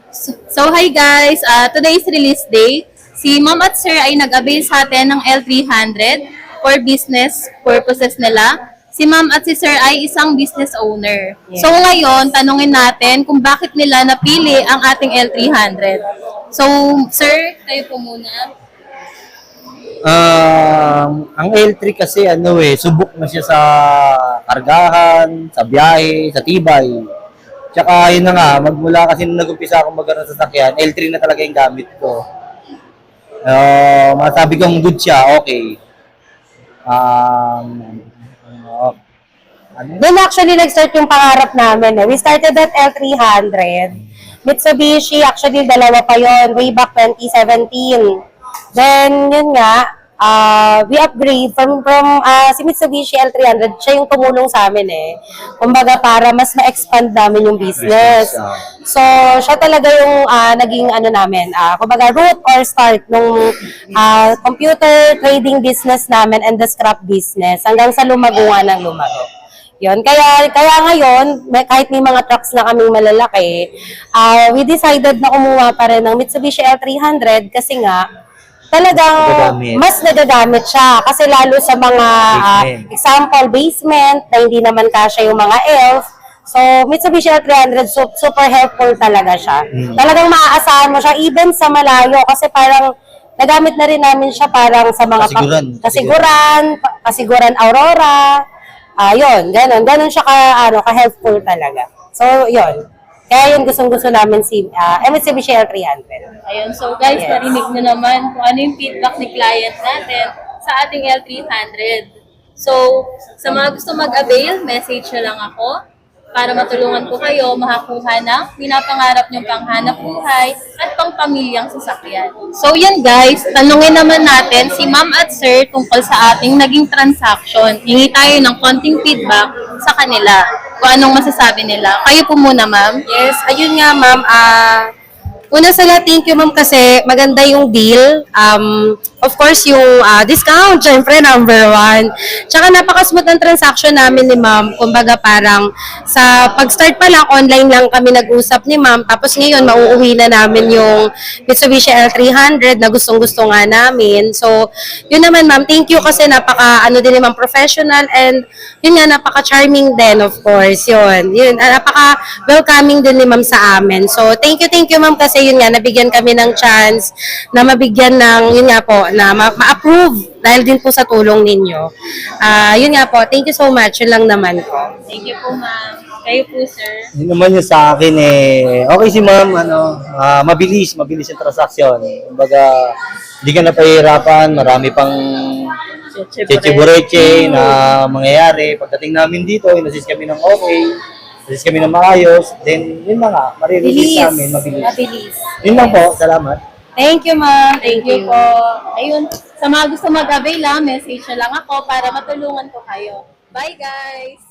So hi guys, today is release day. Si Ma'am at Sir ay nag-avail sa atin ng L300 for business purposes nila. Si Ma'am at si Sir ay isang business owner. Yes. So ngayon, tanungin natin kung bakit nila napili ang ating L300. So, Sir, kayo po muna. Ang L3 kasi subok na siya sa kargahan, sa biyahe, sa tibay. Tsaka yun na nga, magmula kasi nung nag-umpisa akong magkaroon sa sasakyan, L3 na talaga yung gamit ko. Masabi kong good siya, okay. Uh, Doon actually nag-start yung pangarap namin. We started at L300. Mitsubishi, actually dalawa pa yon way back 2017. Then, yun nga, we upgrade from si Mitsubishi L300, siya yung tumulong sa amin Kumbaga para mas ma-expand namin yung business. So, siya talaga yung naging namin, kumbaga root or start nung computer trading business namin and the scrap business hanggang sa lumago nga ng lumago. Yun. Kaya ngayon, kahit may mga trucks na kaming malalaki, we decided na kumuha pa rin ng Mitsubishi L300 kasi nga, talagang mas nagagamit siya. Kasi lalo sa mga example, basement, na hindi naman kasya yung mga elf. So, Mitsubishi L300, super helpful talaga siya. Talagang maaasahan mo siya, even sa malayo, kasi parang nagamit na rin namin siya parang sa mga kasiguran Aurora. Yun, ganun siya ka-helpful talaga. So, yun. Kaya yun gustong-gusto namin si Mitsubishi L300. Ayun, so guys, narinig nyo naman kung ano yung feedback ni client natin sa ating L300. So, sa mga gusto mag-avail, message na lang ako para matulungan ko kayo makakuha ng pinapangarap nyong panghanap buhay at pangpamilyang sasakyan. So yan guys, tanungin naman natin si Ma'am at Sir tungkol sa ating naging transaction. Hingi tayo ng konting feedback sa kanila kung anong masasabi nila. Kayo po muna, Ma'am. Yes, ayun nga ma'am. Una sa lahat, thank you ma'am kasi maganda yung deal. Of course, yung discount, syempre number one. Tsaka napaka-smooth ang transaction namin ni ma'am. Kumbaga parang sa pag-start pa lang, online lang kami nag-usap ni ma'am. Tapos ngayon, mauuwi na namin yung Mitsubishi L300 na gustong-gusto nga namin. So, yun naman ma'am, thank you kasi din ni ma'am, professional and yun nga, napaka-charming din of course. Yun, napaka-welcoming din ni ma'am sa amin. So, thank you ma'am kasi yun nga, nabigyan kami ng chance na mabigyan ng, yun nga po, na ma-approve dahil din po sa tulong ninyo. Yun nga po, thank you so much. Yun lang naman po. Thank you po, Ma'am. Kayo po, Sir. Yun naman yung sa akin okay si ma'am, mabilis yung transaksyon. Kumbaga, hindi ka na pahihirapan, marami pang cheche-bureche na mangyayari. Pagdating namin dito, inassist kami ng okay, inassist kami ng maayos, then yun na nga, marirelease namin, mabilis. Yun lang po, salamat. Thank you, ma'am. Thank you po. Ayun, sa mga gusto mag-avail, message na lang ako para matulungan ko kayo. Bye, guys!